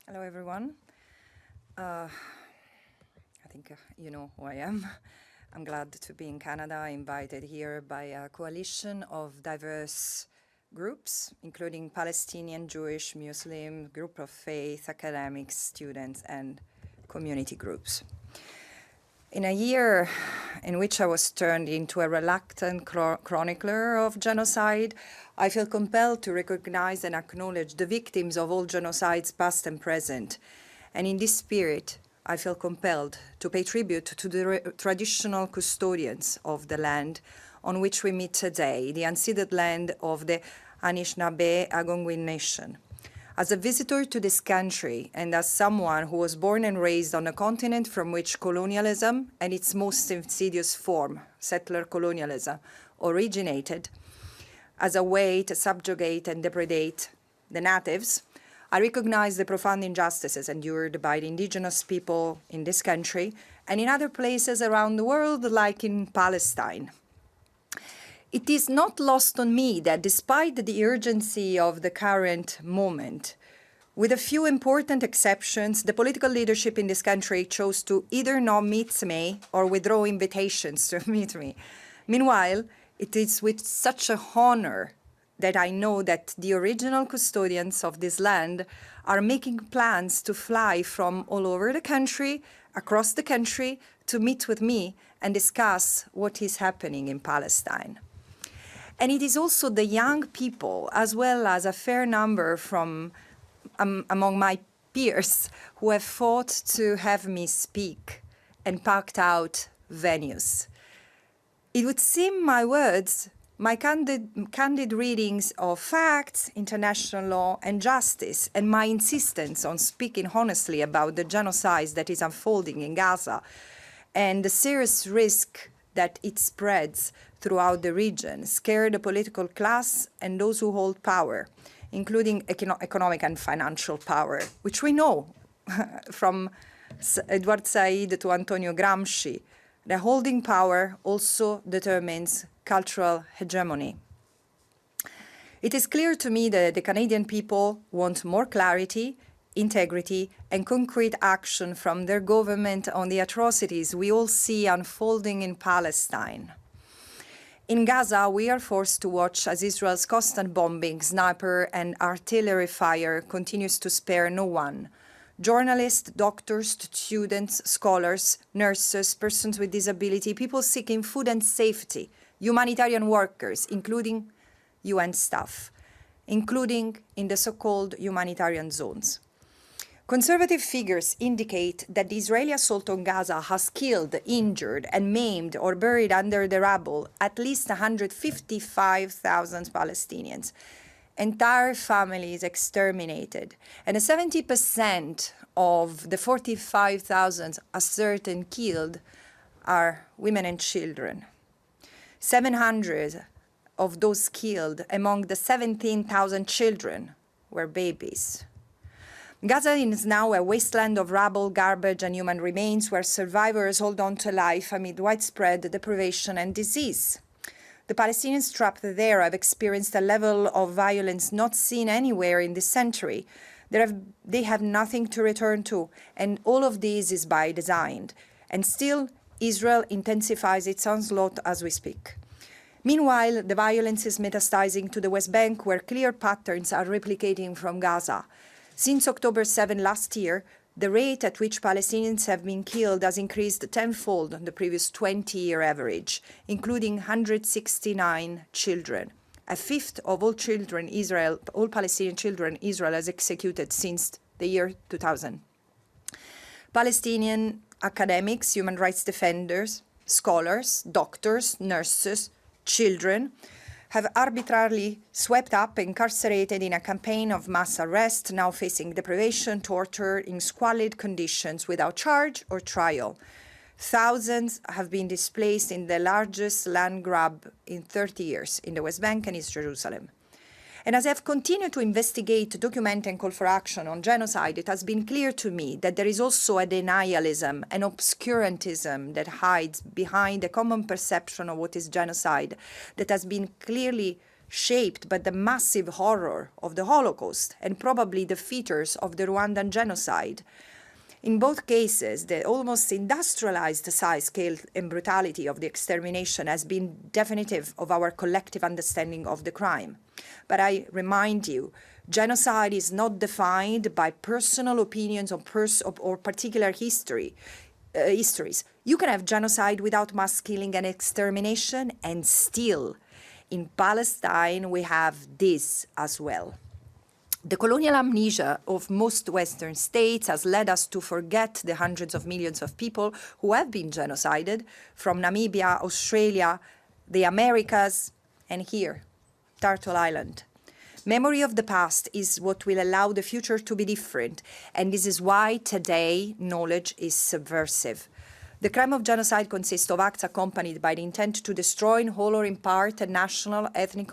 Hello, everyone. I think you know who I am. I'm glad to be in Canada, invited here by a coalition of diverse groups, including Palestinian, Jewish, Muslim, group of faith, academics, students, and community groups. In a year in which I was turned into a reluctant chronicler of genocide, I feel compelled to recognize and acknowledge the victims of all genocides, past and present. And in this spirit, I feel compelled to pay tribute to the traditional custodians of the land on which we meet today, the unceded land of the Anishinaabe Algonquin Nation. As a visitor to this country and as someone who was born and raised on a continent from which colonialism and its most insidious form, settler colonialism, originated as a way to subjugate and depredate the natives, I recognize the profound injustices endured by the indigenous people in this country and in other places around the world, like in Palestine. It is not lost on me that despite the urgency of the current moment, with a few important exceptions, the political leadership in this country chose to either not meet me or withdraw invitations to meet me. Meanwhile, it is with such a honor that I know that the original custodians of this land are making plans to fly from all over the country, across the country, to meet with me and discuss what is happening in Palestine. And it is also the young people, as well as a fair number from among my peers, who have fought to have me speak and packed out venues. It would seem my words, my candid readings of facts, international law, and justice, and my insistence on speaking honestly about the genocide that is unfolding in Gaza and the serious risk that it spreads throughout the region, scare the political class and those who hold power, including economic and financial power, which we know from Edward Said to Antonio Gramsci. The holding power also determines cultural hegemony. It is clear to me that the Canadian people want more clarity, integrity, and concrete action from their government on the atrocities we all see unfolding in Palestine. In Gaza, we are forced to watch as Israel's constant bombing, sniper, and artillery fire continues to spare no one. Journalists, doctors, students, scholars, nurses, persons with disability, people seeking food and safety, humanitarian workers, including UN staff, including in the so-called humanitarian zones. Conservative figures indicate that the Israeli assault on Gaza has killed, injured, and maimed or buried under the rubble at least 155,000 Palestinians. Entire families exterminated, and 70% of the 45,000 ascertained killed are women and children. 700 of those killed among the 17,000 children were babies. Gaza is now a wasteland of rubble, garbage, and human remains where survivors hold on to life amid widespread deprivation and disease. The Palestinians trapped there have experienced a level of violence not seen anywhere in this century. They have nothing to return to, and all of this is by design. And still, Israel intensifies its onslaught as we speak. Meanwhile, the violence is metastasizing to the West Bank, where clear patterns are replicating from Gaza. Since October 7 last year, the rate at which Palestinians have been killed has increased tenfold on the previous 20-year average, including 169 children, a fifth of all Palestinian children Israel has executed since the year 2000. Palestinian academics, human rights defenders, scholars, doctors, nurses, children have arbitrarily swept up, incarcerated in a campaign of mass arrest, now facing deprivation, torture in squalid conditions without charge or trial. Thousands have been displaced in the largest land grab in 30 years in the West Bank and East Jerusalem. And as I have continued to investigate, document, and call for action on genocide, it has been clear to me that there is also a denialism, an obscurantism that hides behind the common perception of what is genocide that has been clearly shaped by the massive horror of the Holocaust and probably the features of the Rwandan genocide. In both cases, the almost industrialized size, scale, and brutality of the extermination has been definitive of our collective understanding of the crime. But I remind you, genocide is not defined by personal opinions or particular histories. You can have genocide without mass killing and extermination, and still, in Palestine, we have this as well. The colonial amnesia of most Western states has led us to forget the hundreds of millions of people who have been genocided from Namibia, Australia, the Americas, and here, Turtle Island. Memory of the past is what will allow the future to be different, and this is why today knowledge is subversive. The crime of genocide consists of acts accompanied by the intent to destroy in whole or in part a national, ethnic,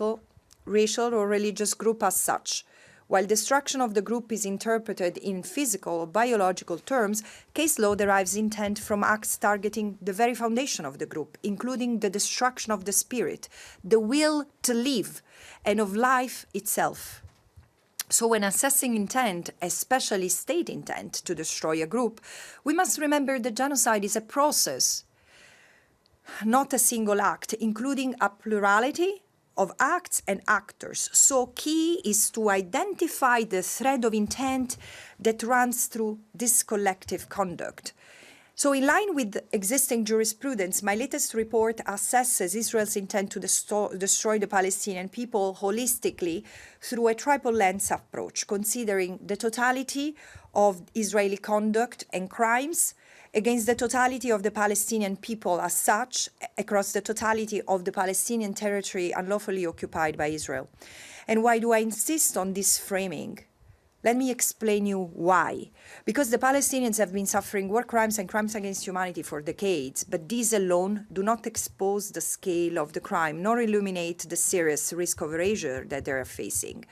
racial, or religious group as such. While destruction of the group is interpreted in physical or biological terms, case law derives intent from acts targeting the very foundation of the group, including the destruction of the spirit, the will to live, and of life itself. So when assessing intent, especially state intent to destroy a group, we must remember that genocide is a process, not a single act, including a plurality of acts and actors. So key is to identify the thread of intent that runs through this collective conduct. So in line with existing jurisprudence, my latest report assesses Israel's intent to destroy the Palestinian people holistically through a triple lens approach, considering the totality of Israeli conduct and crimes against the totality of the Palestinian people as such, across the totality of the Palestinian territory unlawfully occupied by Israel. And why do I insist on this framing? Let me explain you why. Because the Palestinians have been suffering war crimes and crimes against humanity for decades, but these alone do not expose the scale of the crime, nor illuminate the serious risk of erasure that they are facing.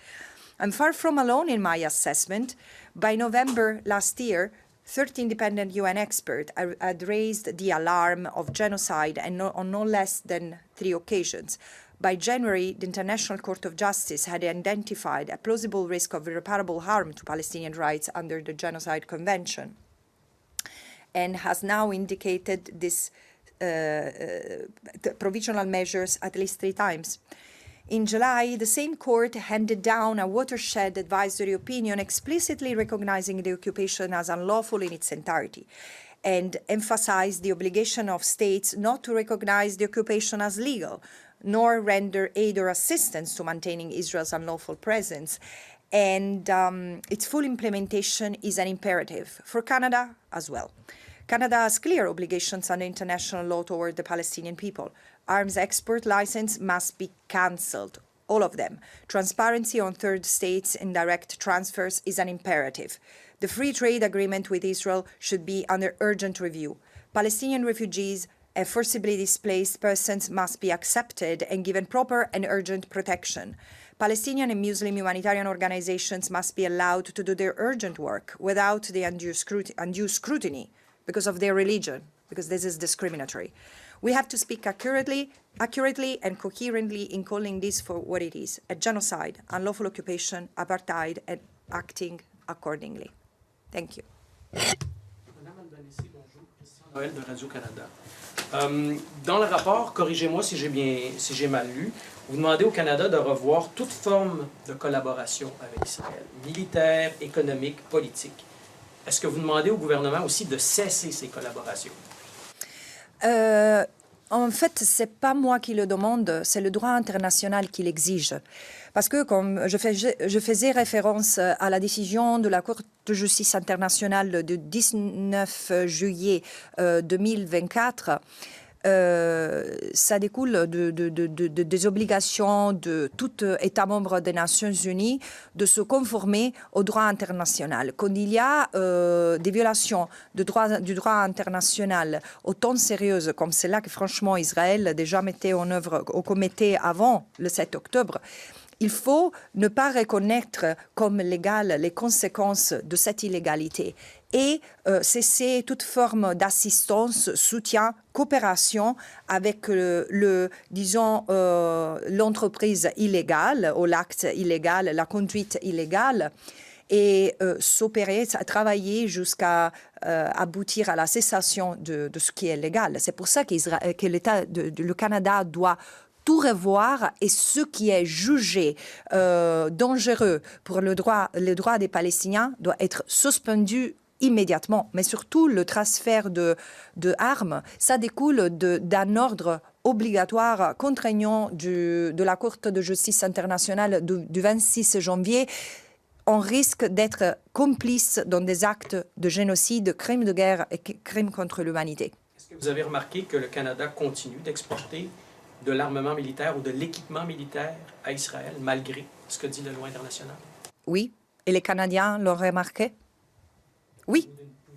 I'm far from alone in my assessment. By November last year, 30 independent UN experts had raised the alarm of genocide and on no less than 3 occasions. By January, the International Court of Justice had identified a plausible risk of irreparable harm to Palestinian rights under the Genocide Convention and has now indicated this provisional measures at least 3 times. In July, the same court handed down a watershed advisory opinion explicitly recognizing the occupation as unlawful in its entirety and emphasized the obligation of states not to recognize the occupation as legal, nor render aid or assistance to maintaining Israel's unlawful presence. And its full implementation is an imperative for Canada as well. Canada has clear obligations under international law toward the Palestinian people. Arms export license must be cancelled, all of them. Transparency on third states and direct transfers is an imperative. The free trade agreement with Israel should be under urgent review. Palestinian refugees and forcibly displaced persons must be accepted and given proper and urgent protection. Palestinian and Muslim humanitarian organizations must be allowed to do their urgent work without the undue scrutiny because of their religion, because this is discriminatory. We have to speak accurately and coherently in calling this for what it is, a genocide, unlawful occupation, apartheid, and acting accordingly. Thank you. Madame Albanese, bonjour. Christian Noël de Radio-Canada. Dans le rapport, corrigez-moi si j'ai mal lu, vous demandez au Canada de revoir toute forme de collaboration avec Israël, militaire, économique, politique. Est-ce que vous demandez au gouvernement aussi de cesser ces collaborations? En fait, ce n'est pas moi qui le demande, c'est le droit international qui l'exige. Parce que, comme je faisais référence à la décision de la Cour de justice internationale du 19 juillet 2024, ça découle des obligations de tout État membre des Nations Unies de se conformer au droit international. Quand il y a des violations du droit international autant sérieuses comme celle-là que franchement Israël déjà mettait en œuvre ou commettait avant le 7 octobre, il faut ne pas reconnaître comme légales les conséquences de cette illégalité et cesser toute forme d'assistance, soutien, coopération avec disons, l'entreprise illégale ou l'acte illégal, la conduite illégale, et s'opérer, travailler jusqu'à aboutir à la cessation de ce qui est légal. C'est pour ça que l'État, le Canada doit tout revoir, et ce qui est jugé dangereux pour le droit des Palestiniens doit être suspendu immédiatement. Mais surtout, le transfert de armes, ça découle d'un ordre obligatoire contraignant de la Cour de justice internationale du 26 janvier. On risque d'être complice dans des actes de génocide, crimes de guerre et crimes contre l'humanité. Est-ce que vous avez remarqué que le Canada continue d'exporter de l'armement militaire ou de l'équipement militaire à Israël, malgré ce que dit la loi internationale? Oui. Et les Canadiens l'ont remarqué? Oui.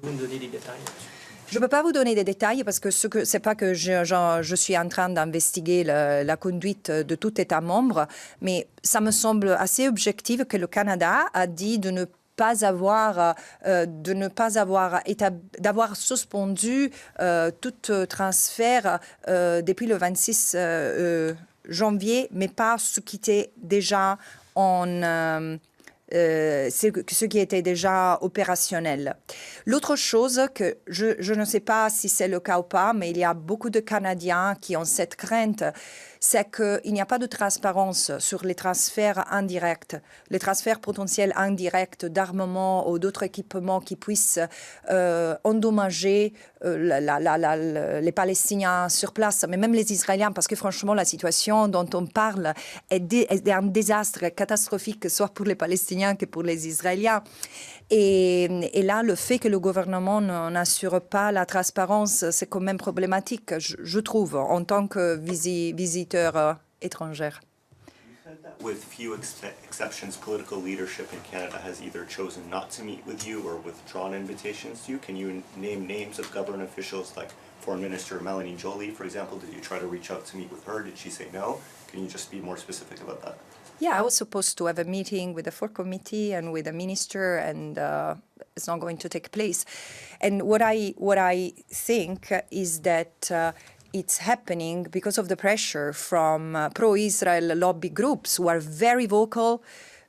Vous me donner des détails là-dessus? Je ne peux pas vous donner des détails parce que c'est pas que je suis en train d'investiguer la conduite de tout État membre, mais ça me semble assez objectif que le Canada a dit d'avoir suspendu tout transfert depuis le 26 janvier, mais pas ce qui était déjà ce qui était déjà opérationnel. L'autre chose que je ne sais pas si c'est le cas ou pas, mais il y a beaucoup de Canadiens qui ont cette crainte, c'est qu'il n'y a pas de transparence sur les transferts indirects, les transferts potentiels indirects d'armement ou d'autres équipements qui puissent endommager les Palestiniens sur place, mais même les Israéliens, parce que franchement, la situation dont on parle est un désastre catastrophique, soit pour les Palestiniens que pour les Israéliens. Et là, le fait que le gouvernement n'assure pas la transparence, c'est quand même problématique, je trouve, en tant que visiteur étranger. With few exceptions, political leadership in Canada has either chosen not to meet with you or withdrawn invitations to you. Can you name names of government officials like Foreign Minister Melanie Joly, for example? Did you try to reach out to meet with her? Did she say no? Can you just be more specific about that? Yeah, I was supposed to have a meeting with the full committee and with the minister, and it's not going to take place. And what I think is that it's happening because of the pressure from pro-Israel lobby groups who are very vocal,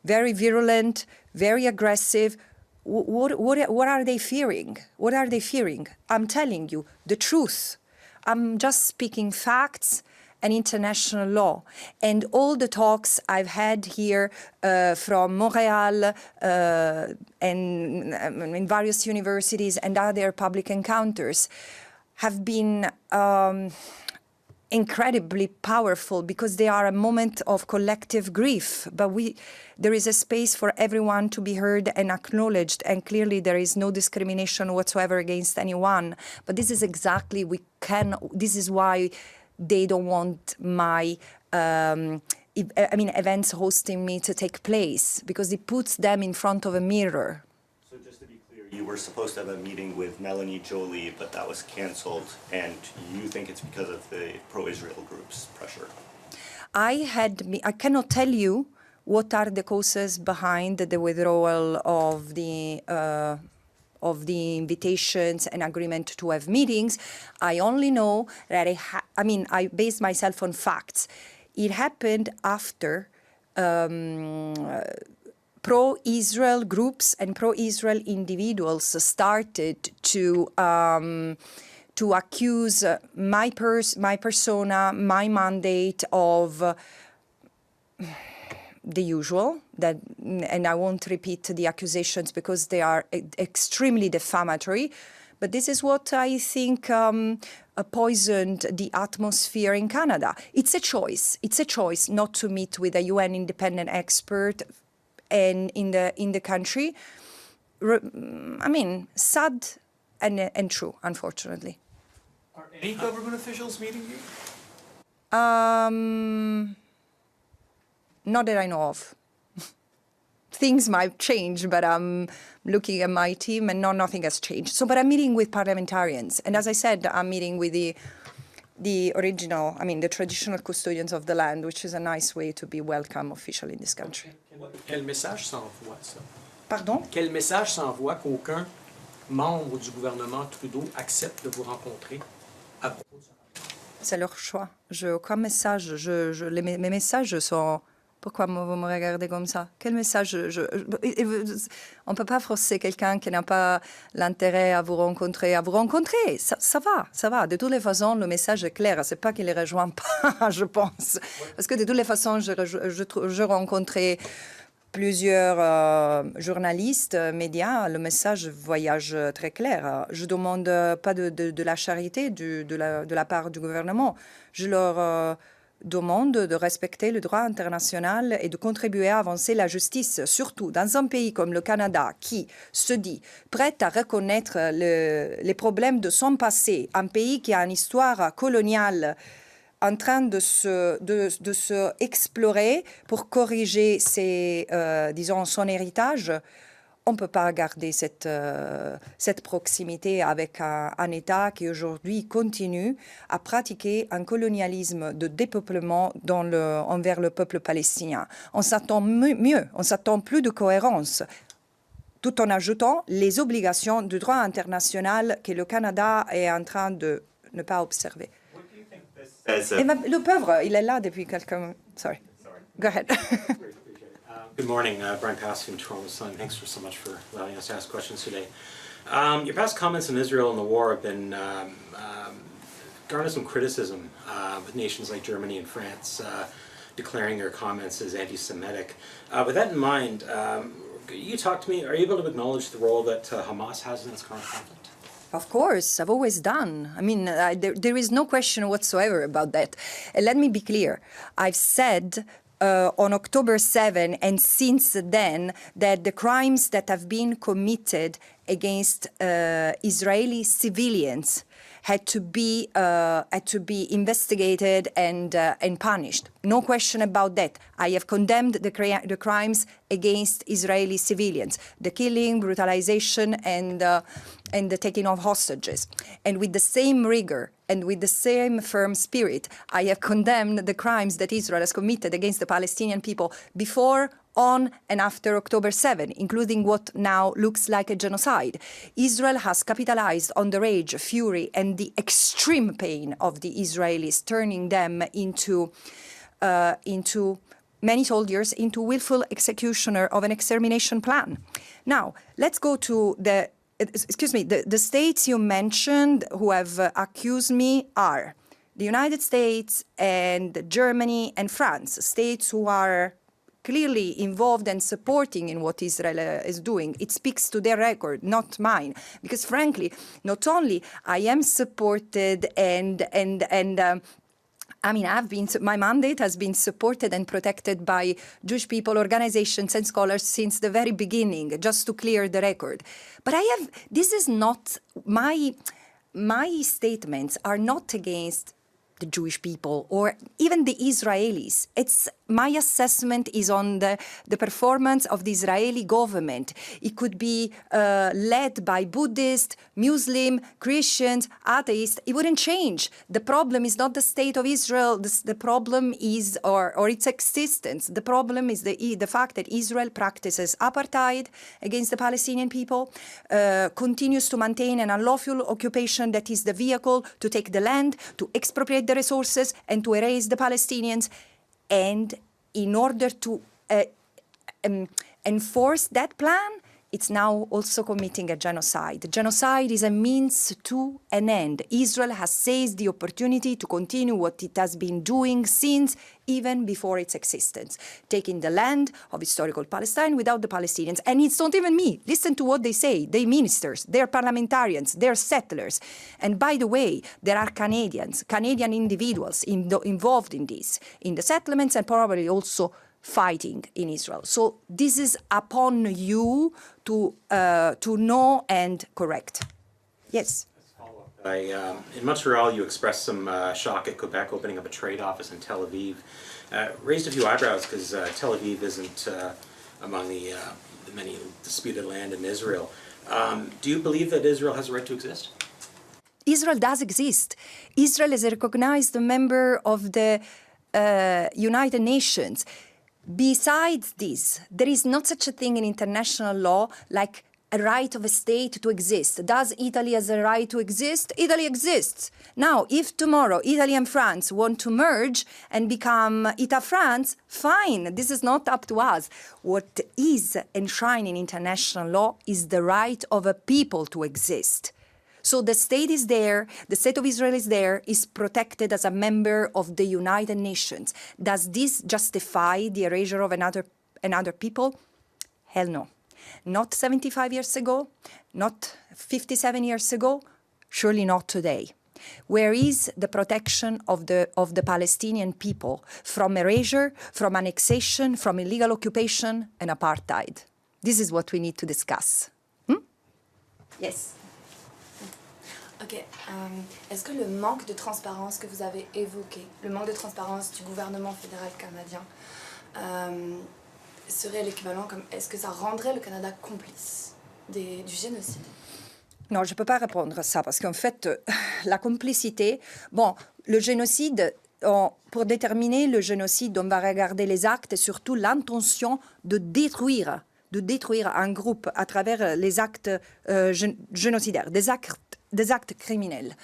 very virulent, very aggressive. What are they fearing? What are they fearing? I'm telling you the truth. I'm just speaking facts and international law. And all the talks I've had here from Montreal and in various universities and other public encounters have been incredibly powerful because they are a moment of collective grief. But there is a space for everyone to be heard and acknowledged, and clearly there is no discrimination whatsoever against anyone. But this is exactly this is why they don't want my events hosting me to take place, because it puts them in front of a mirror. So just to be clear, you were supposed to have a meeting with Melanie Joly, but that was canceled, and you think it's because of the pro-Israel group's pressure? I cannot tell you what are the causes behind the withdrawal of the invitations and agreement to have meetings. I only know that I base myself on facts. It happened after pro-Israel groups and pro-Israel individuals started to accuse my persona, my mandate of the usual, and I won't repeat the accusations because they are extremely defamatory, but this is what I think poisoned the atmosphere in Canada. It's a choice. It's a choice not to meet with a UN independent expert and in the country. Sad and true, unfortunately. Are any government officials meeting you? Not that I know of. Things might change, but I'm looking at my team and nothing has changed. But I'm meeting with parliamentarians. And as I said, I'm meeting with the original, the traditional custodians of the land, which is a nice way to be welcome officially in this country. Quel message s'envoie, ça? Pardon? Quel message s'envoie qu'aucun membres du gouvernement Trudeau acceptent de vous rencontrer à propos de ça? C'est leur choix. Aucun message. Mes messages sont... Pourquoi vous me regardez comme ça? Quel message? On ne peut pas forcer quelqu'un qui n'a pas l'intérêt à vous rencontrer. Ça va. De toutes les façons, le message est clair. Ce n'est pas qu'il ne les rejoint pas, je pense. Parce que de toutes les façons, je rencontrais plusieurs journalistes, médias. Le message voyage très clair. Je ne demande pas de la charité de la part du gouvernement. Je leur... demande de respecter le droit international et de contribuer à avancer la justice, surtout dans un pays comme le Canada qui se dit prêt à reconnaître les problèmes de son passé, un pays qui a une histoire coloniale en train de se explorer pour corriger son héritage. On ne peut pas garder cette proximité avec un État qui aujourd'hui continue à pratiquer un colonialisme de dépeuplement envers le peuple palestinien. On s'attend mieux, on s'attend plus de cohérence, tout en ajoutant les obligations du droit international que le Canada est en train de ne pas observer. Le pauvre, il est là depuis quelques... Sorry. Go ahead. Good morning, Brian Paskey from Toronto Sun. Thanks so much for allowing us to ask questions today. Your past comments on Israel and the war have been garnered some criticism with nations like Germany and France declaring your comments as anti-Semitic. With that in mind, you talk to me, are you able to acknowledge the role that Hamas has in this current conflict? Of course, I've always done. I mean, there is no question whatsoever about that. And let me be clear. I've said on October 7 and since then that the crimes that have been committed against Israeli civilians had to be investigated and punished. No question about that. I have condemned the crimes against Israeli civilians, the killing, brutalization, and the taking of hostages. And with the same rigor and with the same firm spirit, I have condemned the crimes that Israel has committed against the Palestinian people before, on and after October 7, including what now looks like a genocide. Israel has capitalized on the rage, fury, and the extreme pain of the Israelis, turning them into many soldiers, into willful executioner of an extermination plan. Now, let's go to the states you mentioned who have accused me are the United States and Germany and France, states who are clearly involved and supporting in what Israel is doing. It speaks to their record, not mine. Because frankly, not only I am supported my mandate has been supported and protected by Jewish people, organizations, and scholars since the very beginning, just to clear the record. But this is not, my statements are not against the Jewish people or even the Israelis. My assessment is on the performance of the Israeli government. It could be led by Buddhists, Muslim, Christians, atheists. It wouldn't change. The problem is not the state of Israel. The problem is, or its existence. The problem is the fact that Israel practices apartheid against the Palestinian people, continues to maintain an unlawful occupation that is the vehicle to take the land, to expropriate the resources, and to erase the Palestinians. And in order to enforce that plan, it's now also committing a genocide. Genocide is a means to an end. Israel has seized the opportunity to continue what it has been doing since even before its existence, taking the land of historical Palestine without the Palestinians. And it's not even me. Listen to what they say. Their ministers, their parliamentarians, their settlers. And by the way, there are Canadian individuals involved in this, in the settlements and probably also fighting in Israel. So this is upon you to know and correct. Yes. In Montreal, you expressed some shock at Quebec opening up a trade office in Tel Aviv. Raised a few eyebrows because Tel Aviv isn't among the many disputed land in Israel. Do you believe that Israel has a right to exist? Israel does exist. Israel is a recognized member of the United Nations. Besides this, there is not such a thing in international law like a right of a state to exist. Does Italy has a right to exist? Italy exists. Now, if tomorrow Italy and France want to merge and become Ita-France, fine, this is not up to us. What is enshrined in international law is the right of a people to exist. So the state is there, the state of Israel is there, is protected as a member of the United Nations. Does this justify the erasure of another people? Hell no. Not 75 years ago, not 57 years ago, surely not today. Where is the protection of the Palestinian people from erasure, from annexation, from illegal occupation and apartheid? This is what we need to discuss. Yes. Ok. Est-ce que le manque de transparence que vous avez évoqué, le manque de transparence du gouvernement fédéral canadien, serait l'équivalent comme... Est-ce que ça rendrait le Canada complice du génocide? Non, je ne peux pas répondre à ça parce qu'en fait, la complicité... Bon, le génocide, pour déterminer le génocide, on va regarder les actes et surtout l'intention de détruire un groupe à travers les actes génocidaires, des actes criminels.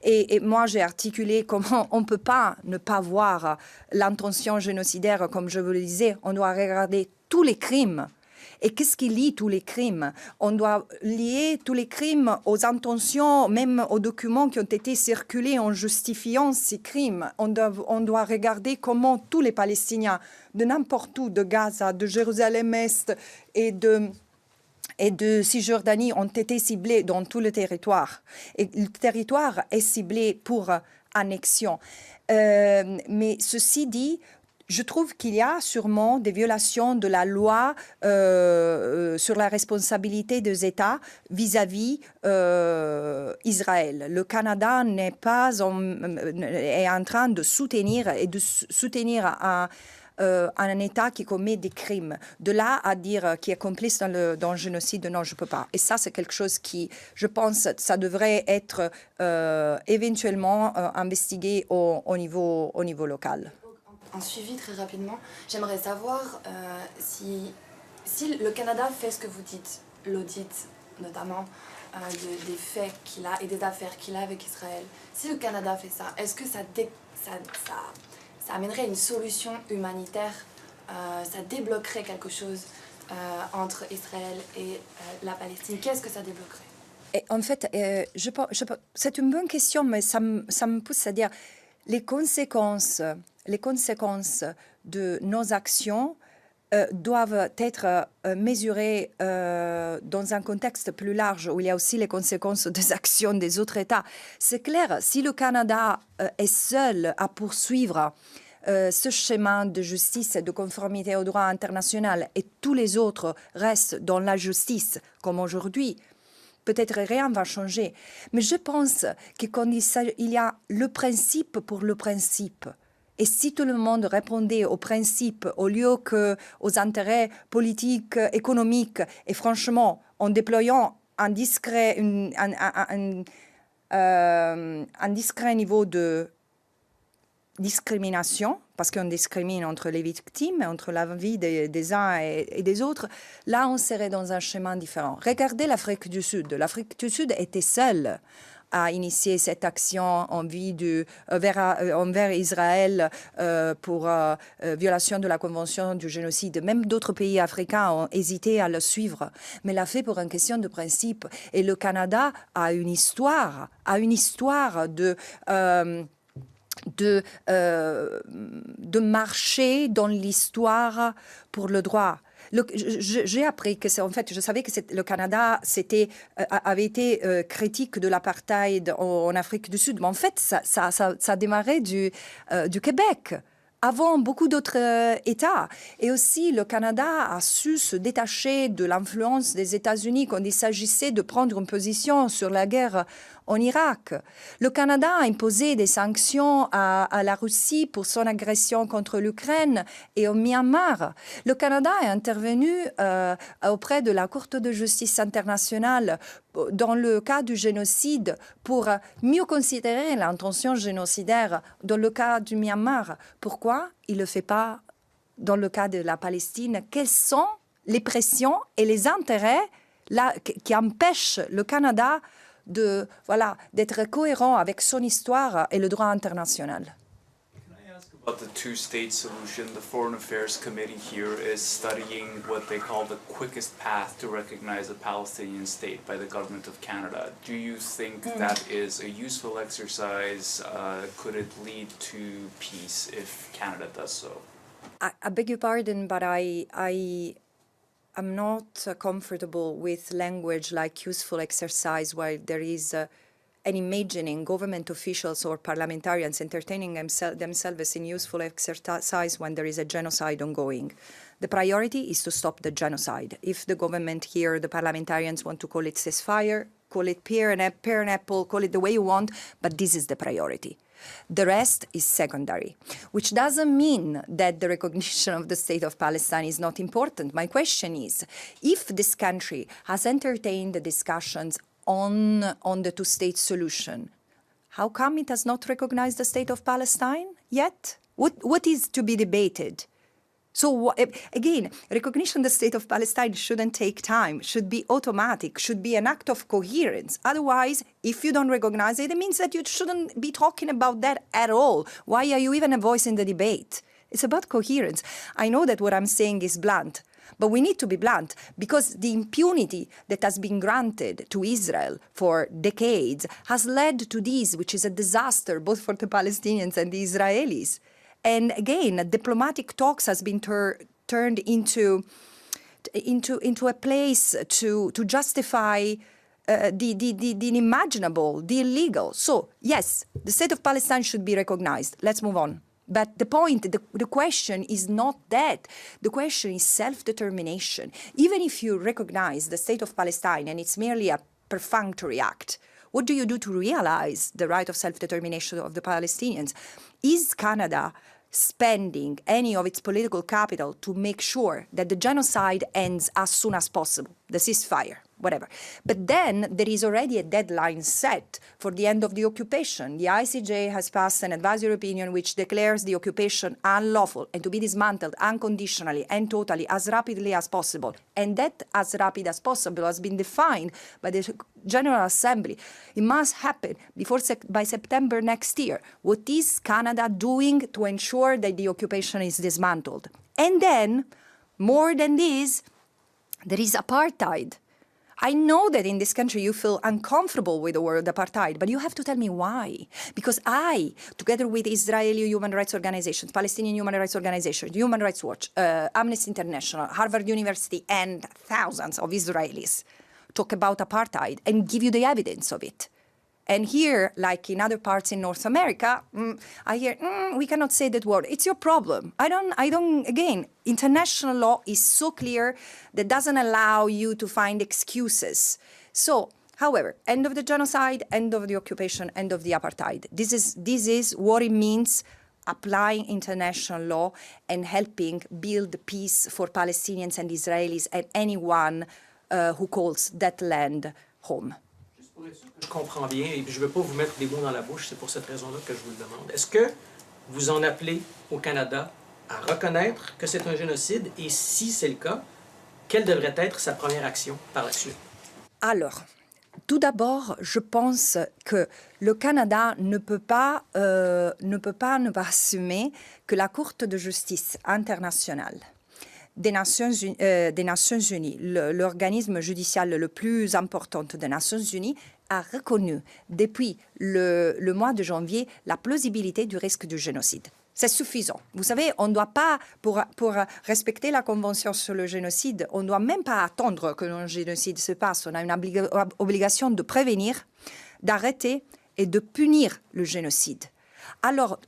Et moi, j'ai articulé comment on ne peut pas ne pas voir l'intention génocidaire, comme je vous le disais. On doit regarder tous les crimes. Et qu'est-ce qui lie tous les crimes? On doit lier tous les crimes aux intentions, même aux documents qui ont été circulés en justifiant ces crimes. On doit regarder comment tous les Palestiniens, de n'importe où, de Gaza, de Jérusalem-Est et de Cisjordanie, ont été ciblés dans tout le territoire. Et le territoire est ciblé pour annexion. Mais ceci dit, je trouve qu'il y a sûrement des violations de la loi sur la responsabilité des États vis-à-vis Israël. Le Canada est en train de soutenir un État qui commet des crimes. De là à dire qui est complice dans le génocide, non, je ne peux pas. Et ça, c'est quelque chose qui, je pense, ça devrait être éventuellement investigué au niveau local. Un suivi très rapidement. J'aimerais savoir si le Canada fait ce que vous dites, l'audit notamment des faits qu'il a et des affaires qu'il a avec Israël. Si le Canada fait ça, est-ce que ça amènerait une solution humanitaire, ça débloquerait quelque chose entre Israël et la Palestine? Qu'est-ce que ça débloquerait? Et en fait, c'est une bonne question, mais ça me pousse à dire les conséquences de nos actions doivent être mesurées dans un contexte plus large où il y a aussi les conséquences des actions des autres États. C'est clair, si le Canada est seul à poursuivre ce chemin de justice et de conformité au droit international et tous les autres restent dans la justice comme aujourd'hui, peut-être rien ne va changer. Mais je pense que quand il y a le principe pour le principe, et si tout le monde répondait aux principes au lieu qu'aux intérêts politiques, économiques, et franchement, en déployant un discret niveau de discrimination, parce qu'on discrimine entre les victimes, entre la vie des uns et des autres, là, on serait dans un chemin différent. Regardez l'Afrique du Sud. L'Afrique du Sud était seule à initier cette action envers Israël pour violation de la Convention du génocide. Même d'autres pays africains ont hésité à le suivre, mais l'a fait pour une question de principe. Et le Canada a une histoire de marcher dans l'histoire pour le droit. J'ai appris que c'est en fait, je savais que le Canada avait été critique de l'apartheid en Afrique du Sud, mais en fait, ça a démarré du Québec, avant beaucoup d'autres États. Et aussi, le Canada a su se détacher de l'influence des États-Unis quand il s'agissait de prendre une position sur la guerre en Irak. Le Canada a imposé des sanctions à la Russie pour son agression contre l'Ukraine et au Myanmar. Le Canada est intervenu auprès de la Cour de justice internationale dans le cas du génocide pour mieux considérer l'intention génocidaire dans le cas du Myanmar. Pourquoi il ne le fait pas dans le cas de la Palestine? Quelles sont les pressions et les intérêts qui empêche le Canada d'être cohérent avec son histoire et le droit international. About the two-state solution, the Foreign Affairs Committee here is studying what they call the quickest path to recognize a Palestinian state by the government of Canada. Do you think that is a useful exercise? Could it lead to peace if Canada does so? I beg your pardon, but I am not comfortable with language like useful exercise while there is and imagining government officials or parliamentarians entertaining themselves in useful exercise when there is a genocide ongoing. The priority is to stop the genocide. If the government here, the parliamentarians want to call it ceasefire, call it pear and apple, call it the way you want, but this is the priority. The rest is secondary, which doesn't mean that the recognition of the state of Palestine is not important. My question is, if this country has entertained the discussions on the two-state solution, how come it has not recognized the state of Palestine yet? What is to be debated? So again, recognition of the state of Palestine shouldn't take time, should be automatic, should be an act of coherence. Otherwise, if you don't recognize it, it means that you shouldn't be talking about that at all. Why are you even a voice in the debate? It's about coherence. I know that what I'm saying is blunt, but we need to be blunt because the impunity that has been granted to Israel for decades has led to this, which is a disaster both for the Palestinians and the Israelis. And again, diplomatic talks has been turned into a place to justify the unimaginable, the illegal. So yes, the state of Palestine should be recognized. Let's move on. But the point, the question is not that. The question is self-determination. Even if you recognize the state of Palestine and it's merely a perfunctory act, what do you do to realize the right of self-determination of the Palestinians? Is Canada spending any of its political capital to make sure that the genocide ends as soon as possible, the ceasefire, whatever? But then there is already a deadline set for the end of the occupation. The ICJ has passed an advisory opinion which declares the occupation unlawful and to be dismantled unconditionally and totally as rapidly as possible. And that as rapid as possible has been defined by the General Assembly. It must happen by September next year. What is Canada doing to ensure that the occupation is dismantled? And then, more than this, there is apartheid. I know that in this country you feel uncomfortable with the word apartheid, but you have to tell me why. Because I, together with Israeli human rights organizations, Palestinian human rights organizations, Human Rights Watch, Amnesty International, Harvard University, and thousands of Israelis, talk about apartheid and give you the evidence of it. And here, like in other parts in North America, I hear, we cannot say that word. It's your problem. Again, international law is so clear that doesn't allow you to find excuses. So, however, end of the genocide, end of the occupation, end of the apartheid. This is what it means applying international law and helping build peace for Palestinians and Israelis and anyone who calls that land home. Je comprends bien et puis je ne veux pas vous mettre des mots dans la bouche, c'est pour cette raison-là que je vous le demande. Est-ce que vous en appelez au Canada à reconnaître que c'est un génocide et si c'est le cas, quelle devrait être sa première action par la suite? Alors, tout d'abord, je pense que le Canada ne peut pas ne pas assumer que la Cour de justice internationale des Nations Unies, l'organisme judiciaire le plus important des Nations Unies, a reconnu depuis le mois de janvier la plausibilité du risque du génocide. C'est suffisant. Vous savez, on ne doit pas, pour respecter la Convention sur le génocide, on ne doit même pas attendre que le génocide se passe. On a une obligation de prévenir, d'arrêter et de punir le génocide. Alors,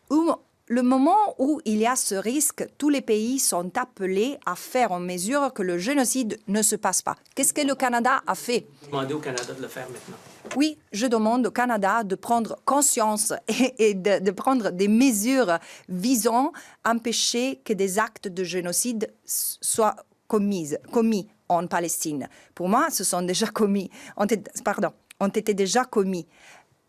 le moment où il y a ce risque, tous les pays sont appelés à faire en mesure que le génocide ne se passe pas. Qu'est-ce que le Canada a fait? Demandez au Canada de le faire maintenant. Oui, je demande au Canada de prendre conscience et de prendre des mesures visant à empêcher que des actes de génocide soient commis en Palestine. Pour moi, ce sont déjà commis, ont été déjà commis.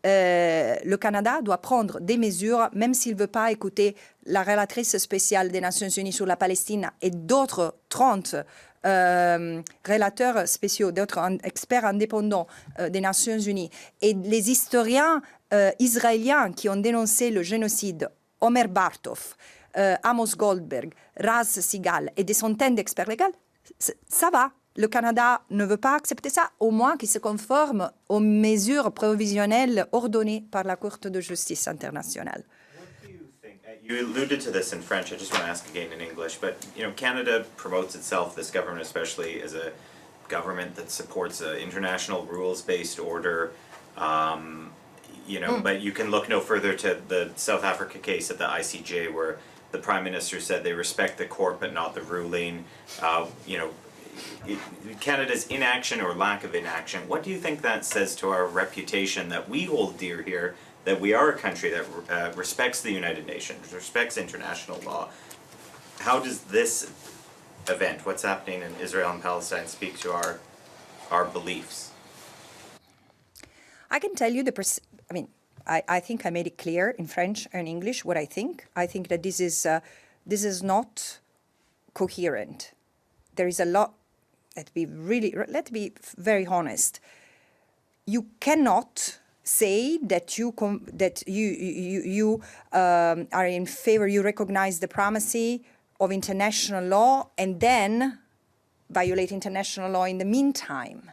le Canada doit prendre des mesures, même s'il ne veut pas écouter la relatrice spéciale des Nations Unies sur la Palestine et d'autres 30 relateurs spéciaux, d'autres experts indépendants des Nations Unies, et les historiens israéliens qui ont dénoncé le génocide, Omer Bartov, Amos Goldberg, Raz Sigal et des centaines d'experts légaux, ça va. Le Canada ne veut pas accepter ça, au moins qu'il se conforme aux mesures provisionnelles ordonnées par la Cour de justice internationale. What do you think? You alluded to this in French. I just want to ask again in English. But Canada promotes itself, this government especially, as a government that supports an international rules-based order. But you can look no further to the South Africa case at the ICJ, where the Prime Minister said they respect the court but not the ruling. Canada's inaction or lack of inaction, what do you think that says to our reputation that we hold dear here, that we are a country that respects the United Nations, respects international law? How does this event, what's happening in Israel and Palestine, speak to our beliefs? I can tell you I think I made it clear in French and English what I think. I think that this is not coherent. There is a lot. Let's be very honest. You cannot say that you are in favor. You recognize the primacy of international law and then violate international law in the meantime.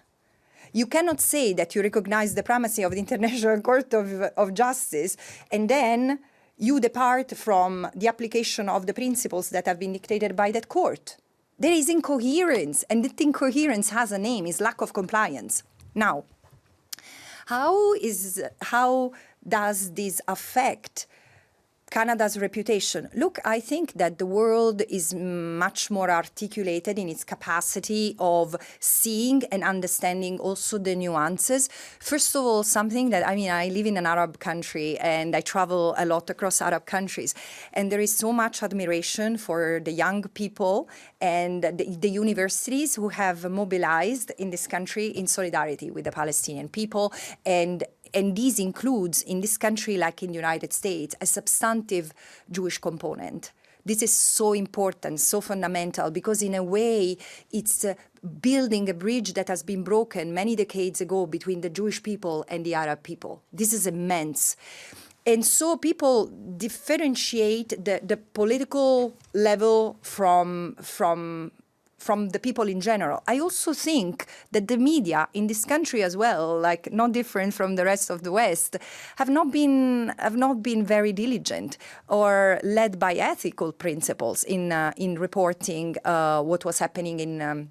You cannot say that you recognize the primacy of the International Court of Justice and then you depart from the application of the principles that have been dictated by that court. There is incoherence, and that incoherence has a name, is lack of compliance. Now, how does this affect Canada's reputation? Look, I think that the world is much more articulated in its capacity of seeing and understanding also the nuances. First of all, something that, I live in an Arab country and I travel a lot across Arab countries, and there is so much admiration for the young people and the universities who have mobilized in this country in solidarity with the Palestinian people. And this includes, in this country, like in the United States, a substantive Jewish component. This is so important, so fundamental, because in a way, it's building a bridge that has been broken many decades ago between the Jewish people and the Arab people. This is immense. And so people differentiate the political level from the people in general. I also think that the media in this country as well, like not different from the rest of the West, have not been very diligent or led by ethical principles in reporting what was happening in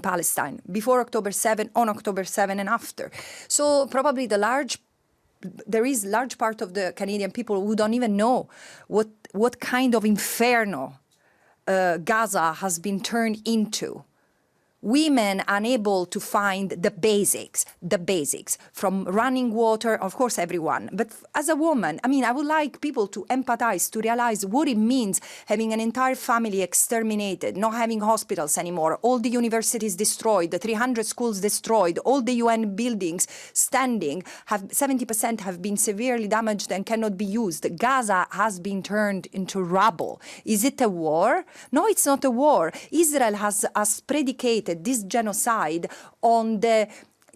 Palestine before October 7, on October 7, and after. So probably there is large part of the Canadian people who don't even know what kind of inferno Gaza has been turned into. Women unable to find the basics, from running water, of course everyone, but as a woman, I would like people to empathize, to realize what it means having an entire family exterminated, not having hospitals anymore, all the universities destroyed, the 300 schools destroyed, all the UN buildings standing, 70% have been severely damaged and cannot be used. Gaza has been turned into rubble. Is it a war? No, it's not a war. Israel has predicated this genocide on the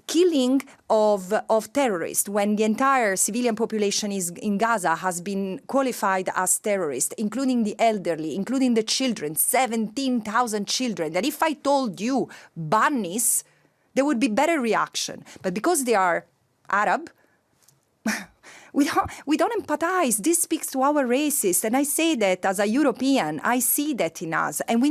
killing of terrorists, when the entire civilian population in Gaza has been qualified as terrorists, including the elderly, including the children, 17,000 children. That if I told you bunnies, there would be better reaction. But because they are Arab, we don't empathize. This speaks to our racists. And I say that as a European, I see that in us. And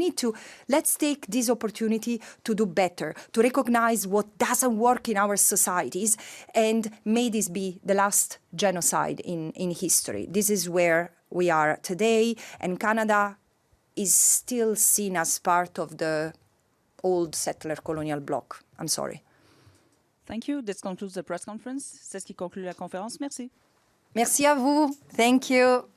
let's take this opportunity to do better, to recognize what doesn't work in our societies. And may this be the last genocide in history. This is where we are today. And Canada is still seen as part of the old settler colonial bloc. I'm sorry. Thank you. This concludes the press conference. C'est ce qui conclut la conférence. Merci. Merci à vous. Thank you.